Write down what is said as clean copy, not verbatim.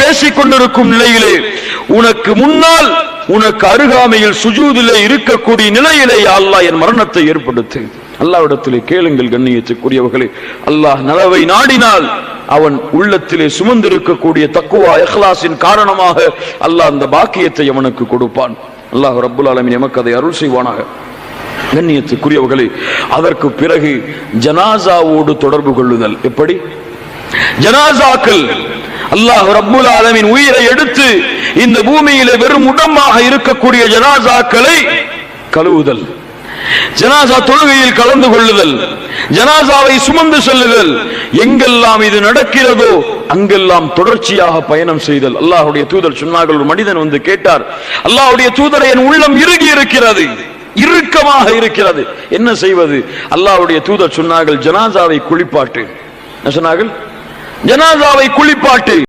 பேசிக் கொண்டிருக்கும் நிலையிலே உனக்கு முன்னால் உனக்கு அருகாமையில் சுஜூதிலே இருக்கக்கூடிய நிலையிலே அல்லாஹ் என் மரணத்தை ஏற்படுத்து. அல்லாஹ்விடத்திலே கேளுங்கள் கண்ணியத்துக்குரியவர்களே. அல்லாஹ் நலவை நாடினால் அவன் உள்ளத்திலே சுமந்திருக்கக்கூடிய தக்குவா இஹ்லாஸின் காரணமாக அல்லாஹ் அந்த பாக்கியத்தை அவனுக்கு கொடுப்பான். அல்லாஹ் ரப்புல் ஆலமீன் எமக்கு அதை அருள் செய்வானாக. கண்ணியத்துக்குரியவர்களே, அதற்கு பிறகு ஜனாசாவோடு தொடர்பு கொள்ளுதல் எப்படி? ஜனாசாக்கள் அல்லாஹ் ரப்புல் ஆலமீன் உயிரை எடுத்து இந்த பூமியிலே வெறும் உடம்பாக இருக்கக்கூடிய ஜனாசாக்களை கழுவுதல், ஜனாசா தொழுகையில் கலந்து கொள்ளுதல், ஜனாசாவை சுமந்து செல்லுதல், எங்கெல்லாம் இது நடக்கிறதோ அங்கெல்லாம் தொடர்ச்சியாக பயணம் செய்தல். அல்லாஹ்வுடைய தூதர் சொன்னார்கள், ஒரு மனிதன் வந்து கேட்டார், அல்லாஹ்வுடைய தூதரை, என் உள்ளம் இறுகி இருக்கிறது, இறுக்கமாக இருக்கிறது, என்ன செய்வது? அல்லாஹ்வுடைய தூதர் சொன்னார்கள், ஜனாசாவை குளிப்பாட்டு. என்ன சொன்னார்கள்? ஜனாசாவை குளிப்பாட்டு.